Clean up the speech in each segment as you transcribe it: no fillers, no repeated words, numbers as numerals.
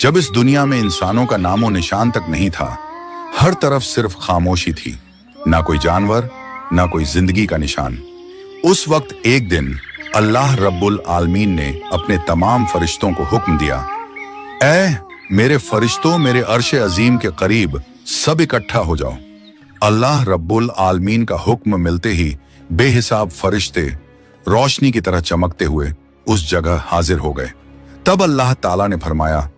जब इस दुनिया में इंसानों का नामो निशान तक नहीं था, हर तरफ सिर्फ खामोशी थी, ना कोई जानवर, ना कोई जिंदगी का निशान। उस वक्त एक दिन अल्लाह रब्बुल आलमीन ने अपने तमाम फरिश्तों को हुक्म दिया, ऐ मेरे फरिश्तों, मेरे अर्श अजीम के करीब सब इकट्ठा हो जाओ। अल्लाह रब्बुल आलमीन का हुक्म मिलते ही बेहिसाब फरिश्ते रोशनी की तरह चमकते हुए उस जगह हाजिर हो गए। तब अल्लाह ताला ने फरमाया,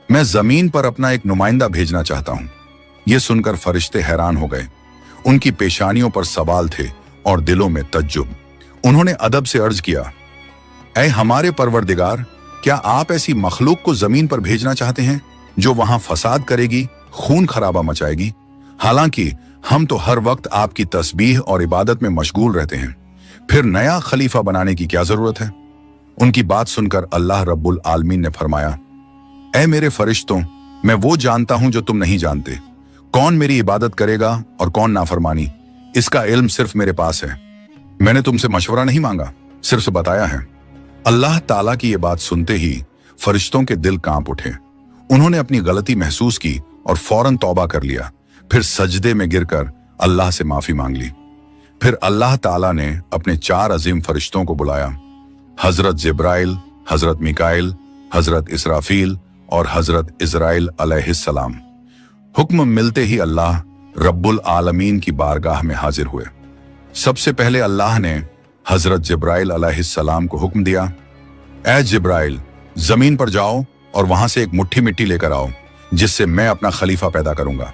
मैं जमीन पर अपना एक नुमाइंदा भेजना चाहता हूं। यह सुनकर फरिश्ते हैरान हो गए। उनकी पेशानियों पर सवाल थे और दिलों में तज्जुब। उन्होंने अदब से अर्ज किया, ऐ हमारे परवरदिगार, क्या आप ऐसी मखलूक को जमीन पर भेजना चाहते हैं जो वहां फसाद करेगी, खून खराबा मचाएगी? हालांकि हम तो हर वक्त आपकी तस्बीह और इबादत में मशगूल रहते हैं, फिर नया खलीफा बनाने की क्या जरूरत है? उनकी बात सुनकर अल्लाह रब्बुल आलमीन ने फरमाया, ऐ मेरे फरिश्तों, मैं वो जानता हूं जो तुम नहीं जानते। कौन मेरी इबादत करेगा और कौन नाफरमानी, इसका इल्म सिर्फ मेरे पास है। मैंने तुमसे मशवरा नहीं मांगा, सिर्फ बताया है। अल्लाह ताला की ये बात सुनते ही फरिश्तों के दिल कांप उठे। उन्होंने अपनी गलती महसूस की और फौरन तौबा कर लिया। फिर सजदे में गिरकर अल्लाह से माफी मांग ली। फिर अल्लाह ताला ने अपने 4 अजीम फरिश्तों को बुलाया, हजरत जिब्राइल, हजरत मिकाइल, हजरत इसराफील और हजरत इजराइल अलैहिस्सलाम। हुक्म मिलते ही अल्लाह रब्बुल आलमीन की बारगाह में हाजिर हुए। सबसे पहले अल्लाह ने हजरत जिब्राइल अलैहिस्सलाम को हुक्म दिया, ऐ जिब्राइल, जमीन पर जाओ और वहां से एक मुट्ठी मिट्टी लेकर आओ, जिससे मैं अपना खलीफा पैदा करूंगा।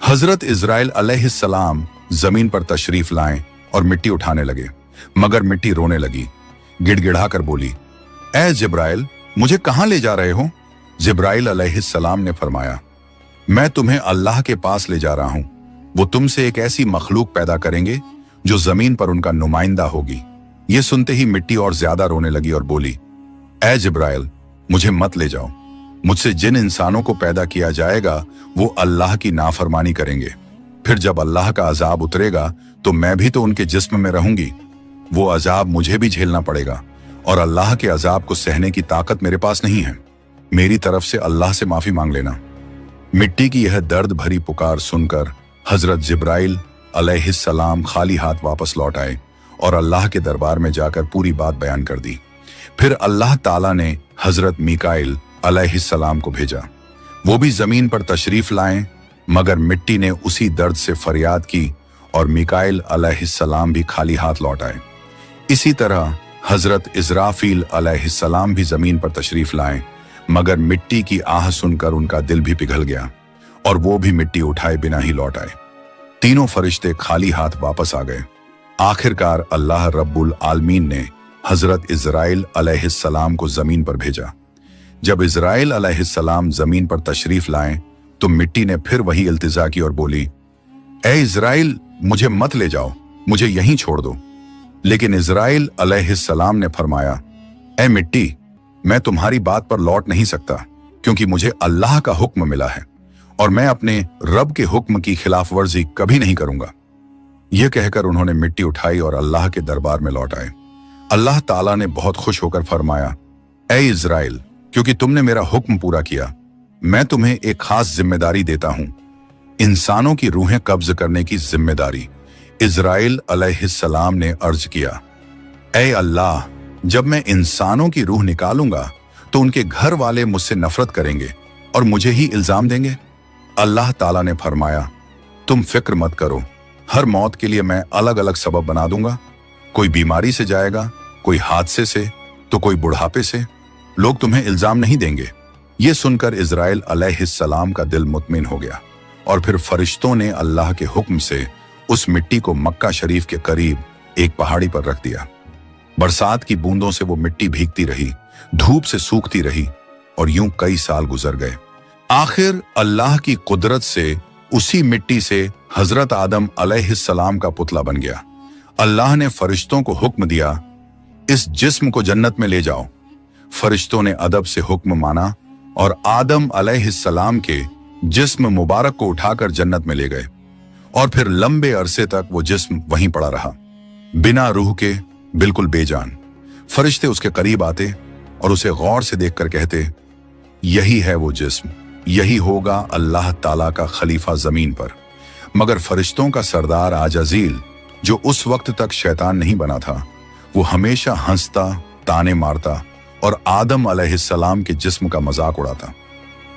हजरत इजराइल अलैहिस्सलाम जमीन पर तशरीफ लाएं और मिट्टी उठाने लगे, मगर मिट्टी रोने लगी। गिड़गिड़ा कर बोली, ऐ जिब्राइल, मुझे कहां ले जा रहे हो? जिब्राइल अलैहिस्सलाम ने फरमाया, मैं तुम्हें अल्लाह के पास ले जा रहा हूं। वो तुमसे एक ऐसी मखलूक पैदा करेंगे जो जमीन पर उनका नुमाइंदा होगी। ये सुनते ही मिट्टी और ज्यादा रोने लगी और बोली, ऐ जिब्राइल, मुझे मत ले जाओ। मुझसे जिन इंसानों को पैदा किया जाएगा वो अल्लाह की नाफरमानी करेंगे। फिर जब अल्लाह का अजाब उतरेगा तो मैं भी तो उनके जिस्म में रहूंगी। वो अजाब मुझे भी झेलना पड़ेगा और अल्लाह के अजाब को सहने की ताकत मेरे पास नहीं है। मेरी तरफ से अल्लाह से माफी मांग लेना। मिट्टी की यह दर्द भरी पुकार सुनकर हजरत जिब्राइल अलैहिस्सलाम खाली हाथ वापस लौट आए और अल्लाह के दरबार में जाकर पूरी बात बयान कर दी। फिर अल्लाह ताला ने हजरत मिकाइल अलैहिस्सलाम को भेजा। वो भी जमीन पर तशरीफ लाएं, मगर मिट्टी ने उसी दर्द से फरियाद की और मिकाइल अलैहिस्सलाम भी खाली हाथ लौट आए। इसी तरह हजरत इजराफील अलैहिस्सलाम भी जमीन पर तशरीफ लाएं, मगर मिट्टी की आह सुनकर उनका दिल भी पिघल गया और वो भी मिट्टी उठाए बिना ही लौट आए। तीनों फरिश्ते खाली हाथ वापस आ गए। आखिरकार अल्लाह रब्बुल आलमीन ने हजरत इजराइल अलैहिस्सलाम को जमीन पर भेजा। जब इजराइल अलैहिस्सलाम जमीन पर तशरीफ लाएं तो मिट्टी ने फिर वही इल्तिजा की और बोली, ऐ इजराइल, मुझे मत ले जाओ, मुझे यहीं छोड़ दो। लेकिन इजराइल अलैहिस्सलाम ने फरमाया, ऐ मिट्टी, मैं तुम्हारी बात पर लौट नहीं सकता, क्योंकि मुझे अल्लाह का हुक्म मिला है और मैं अपने रब के हुक्म की खिलाफ वर्जी कभी नहीं करूंगा। यह कहकर उन्होंने मिट्टी उठाई और अल्लाह के दरबार में लौट आए। अल्लाह ताला ने बहुत खुश होकर फरमाया, ऐ इजराइल, क्योंकि तुमने मेरा हुक्म पूरा किया, मैं तुम्हें एक खास जिम्मेदारी देता हूं, इंसानों की रूहें कब्ज करने की जिम्मेदारी। इजराइल अलैहिस्सलाम ने अर्ज किया, ऐ अल्लाह, जब मैं इंसानों की रूह निकालूंगा तो उनके घर वाले मुझसे नफरत करेंगे और मुझे ही इल्जाम देंगे। अल्लाह ताला ने फरमाया, तुम फिक्र मत करो, हर मौत के लिए मैं अलग अलग सबब बना दूंगा। कोई बीमारी से जाएगा, कोई हादसे से, तो कोई बुढ़ापे से। लोग तुम्हें इल्जाम नहीं देंगे। ये सुनकर इजराइल अलैहिस्सलाम का दिल मुतमिन हो गया और फिर फरिश्तों ने अल्लाह के हुक्म से उस मिट्टी को मक्का शरीफ के करीब एक पहाड़ी पर रख दिया। बरसात की बूंदों से वो मिट्टी भीगती रही, धूप से सूखती रही और यूं कई साल गुजर गए। आखिर अल्लाह की कुदरत से उसी मिट्टी से हजरत आदम अलैहिस्सलाम का पुतला बन गया। अल्लाह ने फरिश्तों को हुक्म दिया, इस जिस्म को जन्नत में ले जाओ। फरिश्तों ने अदब से हुक्म माना और आदम अलैहिस्सलाम के जिस्म मुबारक को उठाकर जन्नत में ले गए और फिर लंबे अरसे तक वो जिस्म वहीं पड़ा रहा, बिना रूह के, बिल्कुल बेजान। फरिश्ते उसके करीब आते और उसे गौर से देखकर कहते, यही है वो जिस्म, यही होगा अल्लाह ताला का खलीफा जमीन पर। मगर फरिश्तों का सरदार आजाजील, जो उस वक्त तक शैतान नहीं बना था, वो हमेशा हंसता, ताने मारता और आदम अलैहिस्सलाम के जिस्म का मजाक उड़ाता।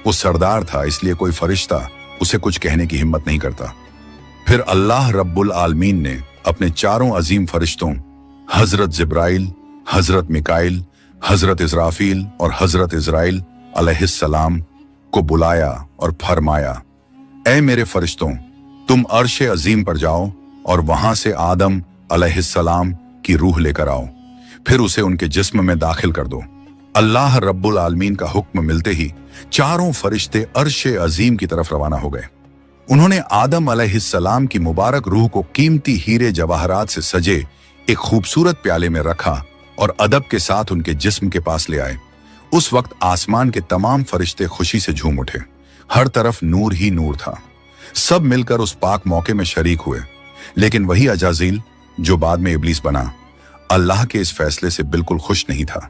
वो सरदार था, इसलिए कोई फरिश्ता उसे कुछ कहने की हिम्मत नहीं करता। फिर अल्लाह रब्बुल आलमीन ने अपने चारों अजीम फरिश्तों हजरत जिब्राइल, हजरत मिकाइल, हजरत इजराफील और हजरत इजराइल अलैहिस्सलाम को बुलाया और फरमाया, ऐ मेरे फरिश्तों, तुम अर्श अजीम पर जाओ और वहां से आदम अलैहिस्सलाम की रूह लेकर आओ, फिर उसे उनके जिस्म में दाखिल कर दो। अल्लाह रब्बुल आलमीन का हुक्म मिलते ही चारों फरिश्ते अर्श अजीम की तरफ रवाना हो गए। उन्होंने आदम अलैहिस्सलाम की मुबारक रूह को कीमती हीरे जवाहरात से सजे एक खूबसूरत प्याले में रखा और अदब के साथ उनके जिस्म के पास ले आए। उस वक्त आसमान के तमाम फरिश्ते खुशी से झूम उठे। हर तरफ नूर ही नूर था। सब मिलकर उस पाक मौके में शरीक हुए। लेकिन वही अजाजील, जो बाद में इब्लीस बना, अल्लाह के इस फैसले से बिल्कुल खुश नहीं था।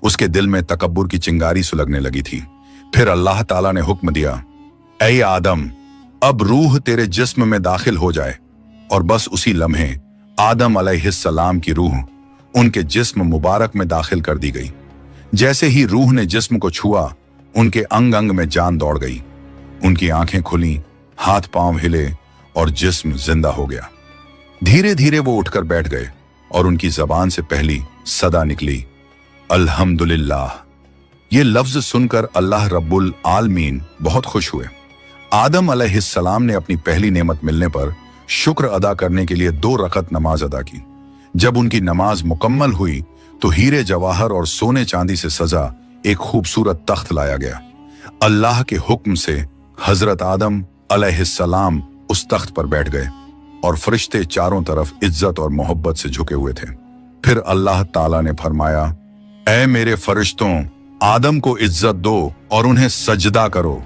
उसके दिल में तकब्बुर की चिंगारी सुलगने लगी थी। फिर अल्लाह ताला ने हुक्म दिया, ऐ आदम, अब रूह तेरे जिस्म में दाखिल हो जाए। और बस उसी लम्हे आदम अलैहिस्सलाम की रूह उनके जिस्म मुबारक में दाखिल कर दी गई। जैसे ही रूह ने जिस्म को छुआ, उनके अंग अंग में जान दौड़ गई। उनकी आंखें खुली, हाथ पांव हिले और जिस्म जिंदा हो गया। धीरे धीरे वो उठकर बैठ गए और उनकी जबान से पहली सदा निकली, अल्हम्दुलिल्लाह। ये लफ्ज सुनकर अल्लाह रब्बुल आलमीन बहुत खुश हुए। आदम अलैहिस्सलाम ने अपनी पहली नेमत मिलने पर शुक्र अदा करने के लिए 2 रकत नमाज अदा की। जब उनकी नमाज मुकम्मल हुई तो हीरे जवाहर और सोने चांदी से सजा एक खूबसूरत तख्त लाया गया। अल्लाह के हुक्म से हजरत आदम अलैहिस्सलाम उस तख्त पर बैठ गए और फरिश्ते चारों तरफ इज्जत और मोहब्बत से झुके हुए थे। फिर अल्लाह ताला ने फरमाया, ऐ मेरे फरिश्तों, आदम को इज्जत दो और उन्हें सजदा करो।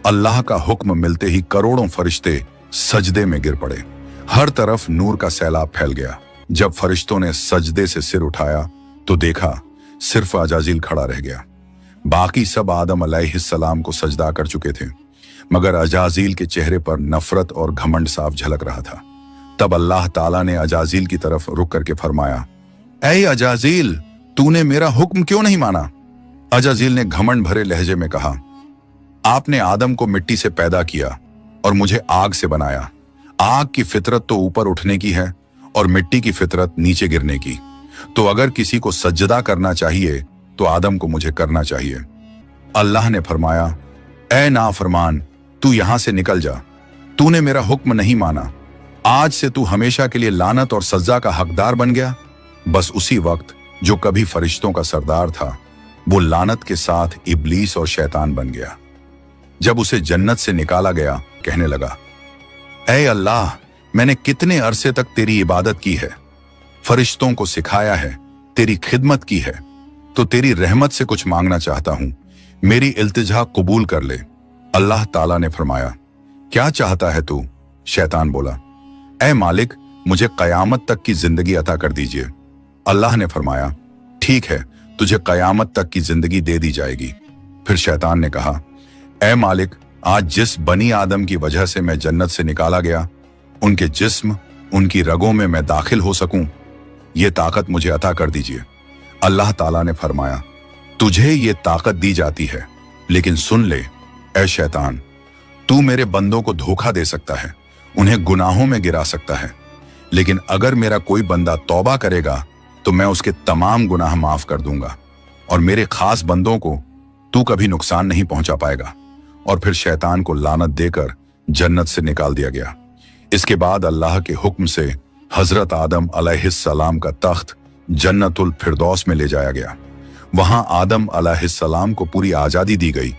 अल्लाह का हुक्म मिलते ही करोड़ों फरिश्ते सजदे में गिर पड़े। हर तरफ नूर का सैलाब फैल गया। जब फरिश्तों ने सजदे से सिर उठाया तो देखा सिर्फ अजाजील खड़ा रह गया। बाकी सब आदम अलैहिस्सलाम को सजदा कर चुके थे, मगर अजाजील के चेहरे पर नफरत और घमंड साफ झलक रहा था। तब अल्लाह ताला ने अजाजील की तरफ रुक करके फरमाया, ऐ अजाजील, तूने मेरा हुक्म क्यों नहीं माना? अजाजील ने घमंड भरे लहजे में कहा, आपने आदम को मिट्टी से पैदा किया और मुझे आग से बनाया। आग की फितरत तो ऊपर उठने की है और मिट्टी की फितरत नीचे गिरने की। तो अगर किसी को सजदा करना चाहिए तो आदम को मुझे करना चाहिए। अल्लाह ने फरमाया, ऐ नाफरमान, तू यहां से निकल जा। तूने मेरा हुक्म नहीं माना। आज से तू हमेशा के लिए लानत और सजा का हकदार बन गया। बस उसी वक्त जो कभी फरिश्तों का सरदार था, वो लानत के साथ इब्लीस और शैतान बन गया। जब उसे जन्नत से निकाला गया, कहने लगा, ऐ अल्लाह, मैंने कितने अरसे तक तेरी इबादत की है, फरिश्तों को सिखाया है, तेरी खिदमत की है, तो तेरी रहमत से कुछ मांगना चाहता हूं। मेरी इल्तिजा कबूल कर ले। अल्लाह ताला ने फरमाया, क्या चाहता है तू? शैतान बोला, ऐ मालिक, मुझे कयामत तक की जिंदगी अता कर दीजिए। अल्लाह ने फरमाया, ठीक है, तुझे कयामत तक की जिंदगी दे दी जाएगी। फिर शैतान ने कहा, ऐ मालिक, आज जिस बनी आदम की वजह से मैं जन्नत से निकाला गया, उनके जिस्म, उनकी रगों में मैं दाखिल हो सकूं, ये ताकत मुझे अता कर दीजिए। अल्लाह ताला ने फरमाया, तुझे ये ताकत दी जाती है, लेकिन सुन ले ऐ शैतान, तू मेरे बंदों को धोखा दे सकता है, उन्हें गुनाहों में गिरा सकता है, लेकिन अगर मेरा कोई बंदा तौबा करेगा तो मैं उसके तमाम गुनाह माफ कर दूंगा और मेरे खास बंदों को तू कभी नुकसान नहीं पहुंचा पाएगा। और फिर शैतान को लानत देकर जन्नत से निकाल दिया गया। इसके बाद अल्लाह के हुक्म से हजरत आदम अलैहिस्सलाम का तख्त जन्नतुल फिरदौस में ले जाया गया। वहां आदम अलैहिस्सलाम को पूरी आजादी दी गई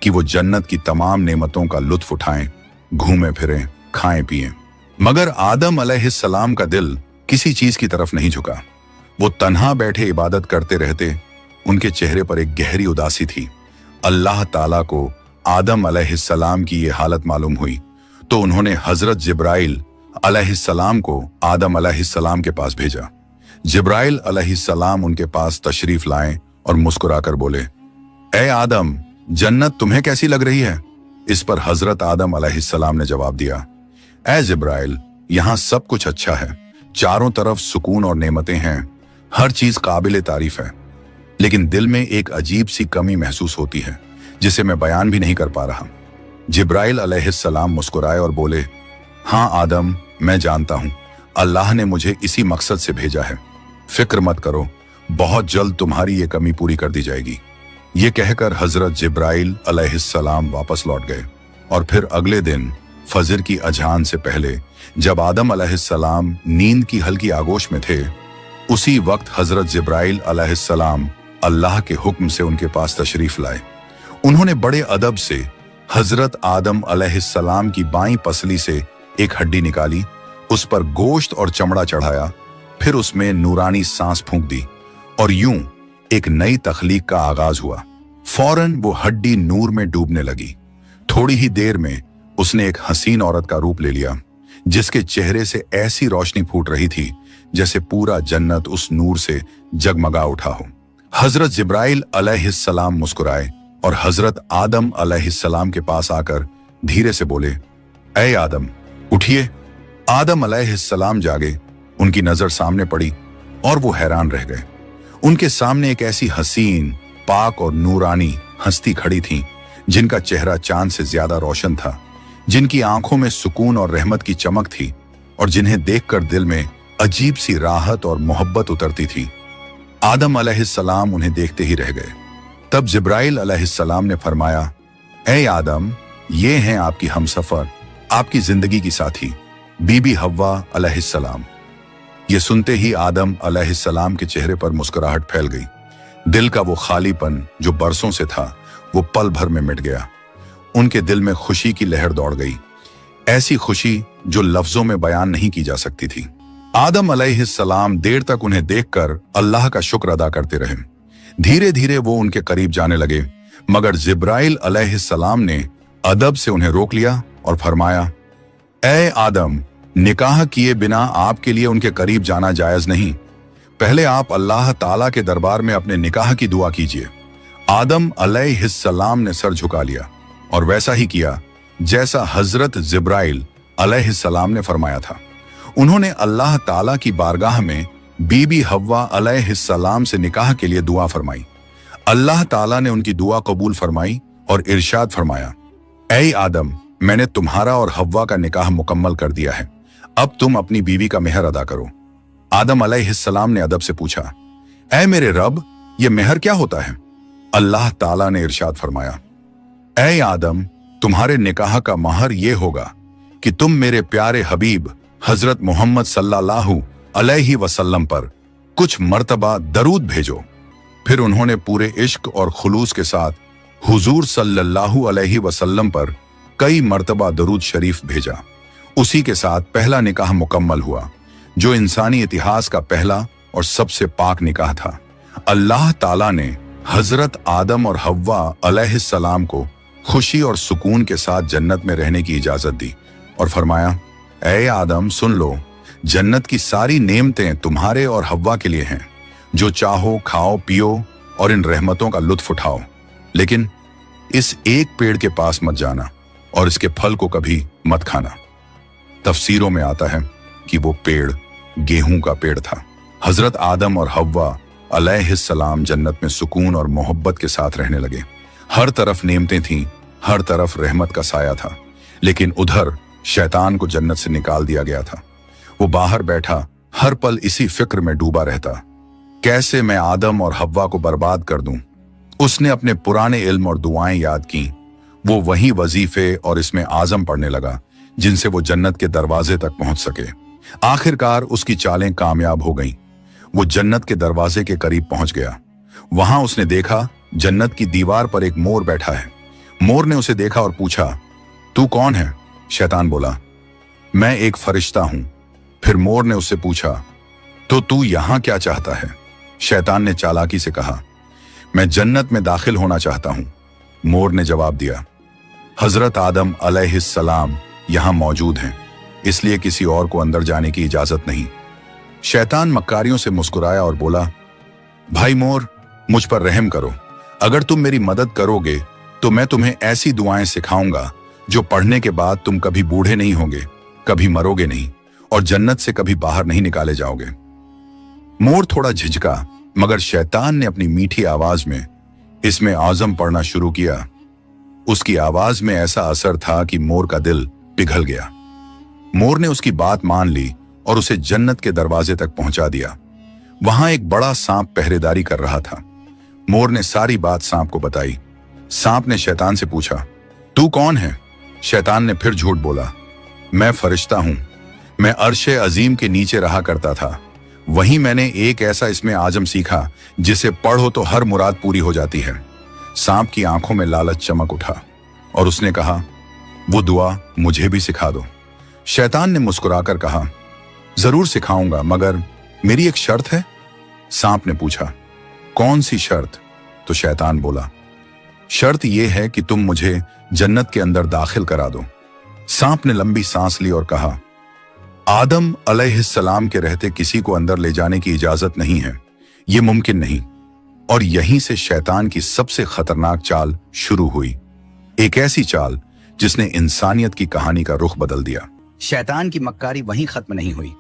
कि वो जन्नत की तमाम नेमतों का लुत्फ उठाएं, घूमें फिरें, खाएं पिएं। मगर आदम अलैहिस्सलाम का दिल किसी चीज की तरफ नहीं झुका। वो तन्हा बैठे इबादत करते रहते। उनके चेहरे पर एक गहरी उदासी थी। अल्लाह ताला को आदम अलैहिस्सलाम की ये हालत मालूम हुई तो उन्होंने हजरत जिब्राइल अलैहिस्सलाम को आदम अलैहिस्सलाम के पास भेजा। जिब्राइल अलैहिस्सलाम उनके पास तशरीफ लाएं और मुस्कुराकर बोले, ऐ आदम, जन्नत तुम्हें कैसी लग रही है? इस पर हजरत आदम अलैहिस्सलाम ने जवाब दिया, ऐ जिब्राइल, यहाँ सब कुछ अच्छा है, चारों तरफ सुकून और नेमतें हैं, हर चीज काबिल तारीफ है, लेकिन दिल में एक अजीब सी कमी महसूस होती है जिसे मैं बयान भी नहीं कर पा रहा। जिब्राइल अलैहिस्सलाम मुस्कुराए और बोले, हाँ आदम, मैं जानता हूं, अल्लाह ने मुझे इसी मकसद से भेजा है, फिक्र मत करो, बहुत जल्द तुम्हारी ये कमी पूरी कर दी जाएगी। ये कहकर हजरत जिब्राइल अलैहिस्सलाम वापस लौट गए और फिर अगले दिन फजर की अजान से पहले जब आदम अलैहिस्सलाम नींद की हल्की आगोश में थे, उसी वक्त हजरत जिब्राइल अलैहिस्सलाम अल्लाह के हुक्म से उनके पास तशरीफ लाए। उन्होंने बड़े अदब से हजरत आदम अलैहिस्सलाम की बाईं पसली से एक हड्डी निकाली, उस पर गोश्त और चमड़ा चढ़ाया, फिर उसमें नूरानी सांस फूंक दी और यूं एक नई तख्लीक का आगाज हुआ। फौरन वो हड्डी नूर में डूबने लगी। थोड़ी ही देर में उसने एक हसीन औरत का रूप ले लिया, जिसके चेहरे से ऐसी रोशनी फूट रही थी जैसे पूरा जन्नत उस नूर से जगमगा उठा हो। हजरत जिब्राइल अलैहिस्सलाम मुस्कुराए और हजरत आदम अलैहिस्सलाम के पास आकर धीरे से बोले, ऐ आदम, उठिए। आदम अलैहिस्सलाम जागे, उनकी नजर सामने पड़ी और वो हैरान रह गए। उनके सामने एक ऐसी हसीन, पाक और नूरानी हस्ती खड़ी थी जिनका चेहरा चांद से ज्यादा रोशन था, जिनकी आंखों में सुकून और रहमत की चमक थी और जिन्हें देखकर दिल में अजीब सी राहत और मोहब्बत उतरती थी। आदम अलैहिस्सलाम उन्हें देखते ही रह गए। तब जिब्राइल अलैहिस्सलाम ने फरमाया, ऐ आदम, ये हैं आपकी हमसफर, आपकी जिंदगी की साथी, बीबी हव्वा अलैहिस्सलाम। ये सुनते ही आदम अलैहिस्सलाम के चेहरे पर मुस्कुराहट फैल गई। दिल का वो खालीपन जो बरसों से था, वो पल भर में मिट गया। उनके दिल में खुशी की लहर दौड़ गई, ऐसी खुशी जो लफ्जों में बयान नहीं की जा सकती थी। आदम अलैहिस्सलाम देर तक उन्हें देखकर अल्लाह का शुक्र अदा करते रहे। धीरे धीरे वो उनके करीब जाने लगे, मगर जिब्राइल अलैहिस्सलाम ने अदब से उन्हें रोक लिया और फरमाया, ऐ आदम, निकाह किए बिना आपके लिए उनके करीब जाना जायज नहीं। पहले आप अल्लाह ताला के दरबार में अपने निकाह की दुआ कीजिए। आदम अलैहिस्सलाम ने सर झुका लिया और वैसा ही किया जैसा हजरत जिब्राइल अलैहिस्सलाम ने फरमाया था। उन्होंने अल्लाह ताला की बारगाह में बीबी हव्वा अलैहिस्सलाम से निकाह के लिए दुआ फरमाई। अल्लाह ताला ने उनकी दुआ कबूल फरमाई और इरशाद फरमाया, ऐ आदम, मैंने तुम्हारा और हव्वा का निकाह मुकम्मल कर दिया है, अब तुम अपनी बीवी का मेहर अदा करो। आदम अलैहिस्सलाम ने अदब से पूछा, ऐ मेरे रब, ये मेहर क्या होता है? अल्लाह ताला ने इरशाद फरमाया, ऐ आदम, तुम्हारे निकाह का महर ये होगा कि तुम मेरे प्यारे हबीब हजरत मोहम्मद सल्लल्लाहु अलैहि वसल्लम पर कुछ मर्तबा दरूद भेजो। फिर उन्होंने पूरे इश्क और खुलूस के साथ हुजूर सल्लल्लाहु अलैहि वसल्लम पर कई मर्तबा दरूद शरीफ भेजा। उसी के साथ पहला निकाह मुकम्मल हुआ, जो इंसानी इतिहास का पहला और सबसे पाक निकाह था। अल्लाह ताला ने हजरत आदम और हव्वा अलैहिस्सलाम को खुशी और सुकून के साथ जन्नत में रहने की इजाजत दी और फरमाया, ऐ आदम, सुन लो, जन्नत की सारी नेमतें तुम्हारे और हव्वा के लिए हैं। जो चाहो खाओ पियो और इन रहमतों का लुत्फ उठाओ, लेकिन इस एक पेड़ के पास मत जाना और इसके फल को कभी मत खाना। तफसीरों में आता है कि वो पेड़ गेहूं का पेड़ था। हजरत आदम और हव्वा अलैहिस्सलाम जन्नत में सुकून और मोहब्बत के साथ रहने लगे। हर तरफ नेमतें थीं, हर तरफ रहमत का साया था, लेकिन उधर शैतान को जन्नत से निकाल दिया गया था। वो बाहर बैठा हर पल इसी फिक्र में डूबा रहता, कैसे मैं आदम और हव्वा को बर्बाद कर दूं। उसने अपने पुराने इल्म और दुआएं याद की। वो वही वजीफे और इसमें आजम पढ़ने लगा जिनसे वो जन्नत के दरवाजे तक पहुंच सके। आखिरकार उसकी चालें कामयाब हो गईं। वो जन्नत के दरवाजे के करीब पहुंच गया। वहां उसने देखा जन्नत की दीवार पर एक मोर बैठा है। मोर ने उसे देखा और पूछा, तू कौन है? शैतान बोला, मैं एक फरिश्ता हूं। फिर मोर ने उससे पूछा, तो तू यहां क्या चाहता है? शैतान ने चालाकी से कहा, मैं जन्नत में दाखिल होना चाहता हूं। मोर ने जवाब दिया, हजरत आदम अलैहिस्सलाम यहां मौजूद हैं, इसलिए किसी और को अंदर जाने की इजाजत नहीं। शैतान मक्कारियों से मुस्कुराया और बोला, भाई मोर, मुझ पर रहम करो। अगर तुम मेरी मदद करोगे तो मैं तुम्हें ऐसी दुआएं सिखाऊंगा जो पढ़ने के बाद तुम कभी बूढ़े नहीं होगे, कभी मरोगे नहीं और जन्नत से कभी बाहर नहीं निकाले जाओगे। मोर थोड़ा झिझका, मगर शैतान ने अपनी मीठी आवाज में इसमें आज़म पढ़ना शुरू किया। उसकी आवाज में ऐसा असर था कि मोर का दिल पिघल गया। मोर ने उसकी बात मान ली और उसे जन्नत के दरवाजे तक पहुंचा दिया। वहां एक बड़ा सांप पहरेदारी कर रहा था। मोर ने सारी बात सांप को बताई। सांप ने शैतान से पूछा, तू कौन है? शैतान ने फिर झूठ बोला, मैं फरिश्ता हूं। मैं अर्शे अजीम के नीचे रहा करता था। वहीं मैंने एक ऐसा इसमें आजम सीखा जिसे पढ़ो तो हर मुराद पूरी हो जाती है। सांप की आंखों में लालच चमक उठा और उसने कहा, वो दुआ मुझे भी सिखा दो। शैतान ने मुस्कुराकर कहा, जरूर सिखाऊंगा, मगर मेरी एक शर्त है। सांप ने पूछा, कौन सी शर्त? तो शैतान बोला, शर्त यह है कि तुम मुझे जन्नत के अंदर दाखिल करा दो। सांप ने लंबी सांस ली और कहा, आदम अलैहिस्सलाम के रहते किसी को अंदर ले जाने की इजाजत नहीं है, यह मुमकिन नहीं। और यहीं से शैतान की सबसे खतरनाक चाल शुरू हुई, एक ऐसी चाल जिसने इंसानियत की कहानी का रुख बदल दिया। शैतान की मक्कारी वहीं खत्म नहीं हुई,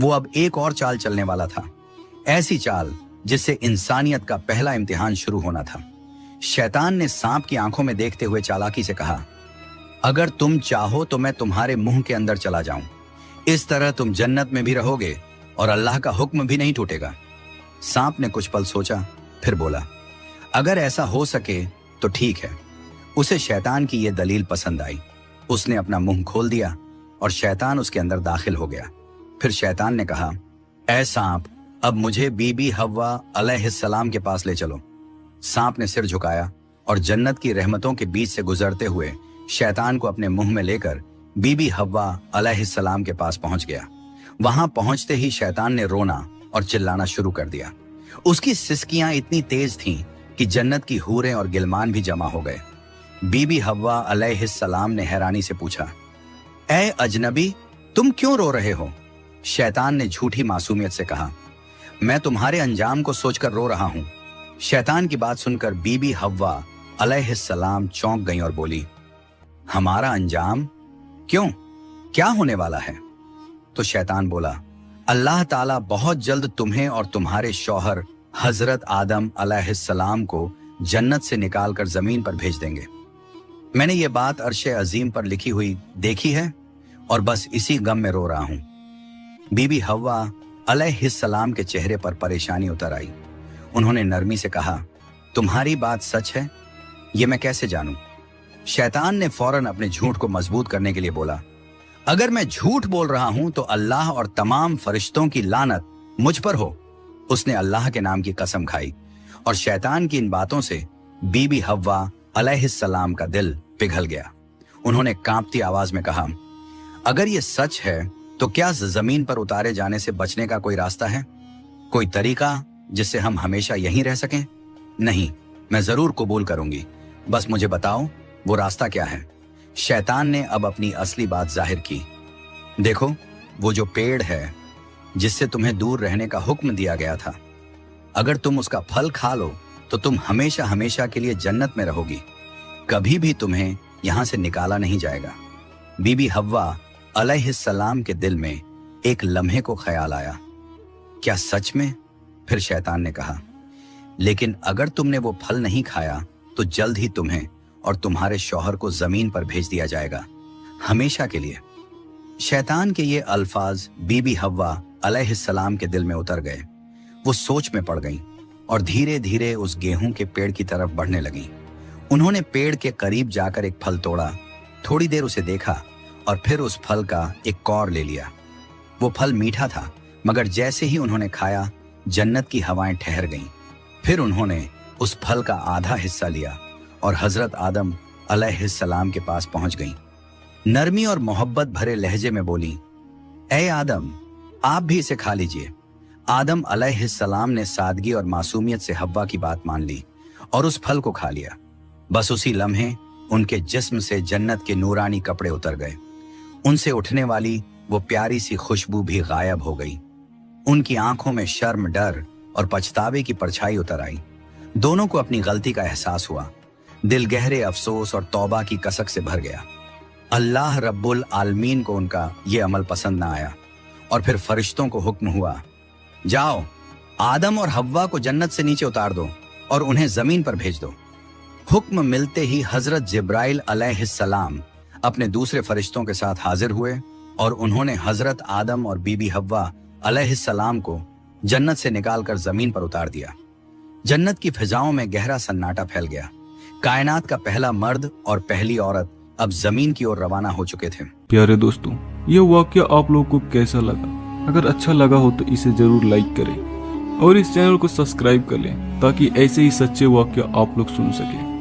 वो अब एक और चाल चलने वाला था, ऐसी चाल जिससे इंसानियत का पहला इम्तिहान शुरू होना था। शैतान ने सांप की आंखों में देखते हुए चालाकी से कहा, अगर तुम चाहो तो मैं तुम्हारे मुंह के अंदर चला जाऊं, इस तरह तुम जन्नत में भी रहोगे और अल्लाह का हुक्म भी नहीं टूटेगा। सांप ने कुछ पल सोचा, फिर बोला, अगर ऐसा हो सके तो ठीक है। उसे शैतान की यह दलील पसंद आई। उसने अपना मुंह खोल दिया और शैतान उसके अंदर दाखिल हो गया। फिर शैतान ने कहा, ऐ सांप, अब मुझे बीबी हव्वा अलैहिस्सलाम के पास ले चलो। सांप ने सिर झुकाया और जन्नत की रहमतों के बीच से गुजरते हुए शैतान को अपने मुंह में लेकर बीबी हव्वा अलैहिस्सलाम के पास पहुंच गया। वहां पहुंचते ही शैतान ने रोना और चिल्लाना शुरू कर दिया। उसकी सिसकियां इतनी तेज थीं कि जन्नत की हूरें और गिलमान भी जमा हो गए। बीबी हव्वा अलैहिस्सलाम ने हैरानी से पूछा, ऐ अजनबी, तुम क्यों रो रहे हो? शैतान ने झूठी मासूमियत से कहा, मैं तुम्हारे अंजाम को सोचकर रो रहा हूं। शैतान की बात सुनकर बीबी हव्वा अलैहिस्सलाम चौंक गईं और बोली, हमारा अंजाम? क्यों, क्या होने वाला है? तो शैतान बोला, अल्लाह ताला बहुत जल्द तुम्हें और तुम्हारे शौहर हजरत आदम अलैहिस्सलाम को जन्नत से निकालकर जमीन पर भेज देंगे। मैंने ये बात अर्शे अजीम पर लिखी हुई देखी है और बस इसी गम में रो रहा हूं। बीबी हव्वा अलैहिस्सलाम के चेहरे पर परेशानी उतर आई। उन्होंने नरमी से कहा, तुम्हारी बात सच है? ये मैं कैसे जानूं? शैतान ने फौरन अपने झूठ को मजबूत करने के लिए बोला, अगर मैं झूठ बोल रहा हूं तो अल्लाह और तमाम फरिश्तों की लानत मुझ पर हो। उसने अल्लाह के नाम की कसम खाई और शैतान की इन बातों से बीबी हव्वा अलैहिस्सलाम का दिल पिघल गया। उन्होंने कांपती आवाज में कहा, अगर ये सच है तो क्या जमीन पर उतारे जाने से बचने का कोई रास्ता है? कोई तरीका जिससे हम हमेशा यहीं रह सकें? नहीं, मैं जरूर कबूल करूंगी, बस मुझे बताओ वो रास्ता क्या है। शैतान ने अब अपनी असली बात जाहिर की। देखो, वो जो पेड़ है जिससे तुम्हें दूर रहने का हुक्म दिया गया था, अगर तुम उसका फल खा लो तो तुम हमेशा हमेशा के लिए जन्नत में रहोगी, कभी भी तुम्हें यहां से निकाला नहीं जाएगा। बीबी हव्वा अलैहिस्सलाम के दिल में एक लम्हे को ख्याल आया, क्या सच में? फिर शैतान ने कहा, लेकिन अगर तुमने वो फल नहीं खाया तो जल्द ही तुम्हें और तुम्हारे शौहर को जमीन पर भेज दिया जाएगा, हमेशा के लिए। शैतान के ये अल्फाज बीबी हव्वा अलैहिस्सलाम के दिल में उतर गए। वो सोच में पड़ गईं और धीरे धीरे उस गेहूं के पेड़ की तरफ बढ़ने लगीं। उन्होंने पेड़ के करीब जाकर एक फल तोड़ा, थोड़ी देर उसे देखा और फिर उस फल का एक कौर ले लिया। वो फल मीठा था, मगर जैसे ही उन्होंने खाया जन्नत की हवाएं ठहर गईं। फिर उन्होंने उस फल का आधा हिस्सा लिया और हजरत आदम अलैहिस्सलाम के पास पहुंच गईं। नरमी और मोहब्बत भरे लहजे में बोली, ऐ आदम, आप भी इसे खा लीजिए। आदम अलैहिस्सलाम ने सादगी और मासूमियत से हव्वा की बात मान ली और उस फल को खा लिया। बस उसी लम्हे उनके जिस्म से जन्नत के नूरानी कपड़े उतर गए। उनसे उठने वाली वो प्यारी सी खुशबू भी गायब हो गई। उनकी आंखों में शर्म, डर और पछतावे की परछाई उतर आई। दोनों को अपनी गलती का एहसास हुआ। दिल गहरे अफसोस और तौबा की कसक से भर गया। अल्लाह रब्बुल आलमीन को उनका ये अमल पसंद ना आया और फिर फरिश्तों को हुक्म हुआ, जाओ आदम और हव्वा को जन्नत से नीचे उतार दो और उन्हें जमीन पर भेज दो। हुक्म मिलते ही हजरत जिब्राइल अलैहिस्सलाम अपने दूसरे फरिश्तों के साथ हाजिर हुए और उन्होंने हजरत आदम और बीबी हव्वा अलैहिस्सलाम को जन्नत से निकालकर जमीन पर उतार दिया। जन्नत की फिजाओं में गहरा सन्नाटा फैल गया। कायनात का पहला मर्द और पहली औरत अब जमीन की ओर रवाना हो चुके थे। प्यारे दोस्तों, यह वाकया आप लोगों को कैसा लगा? अगर अच्छा लगा हो तो इसे जरूर लाइक करें और इस चैनल को सब्सक्राइब कर लें ताकि ऐसे ही सच्चे वाकया आप लोग सुन सकें।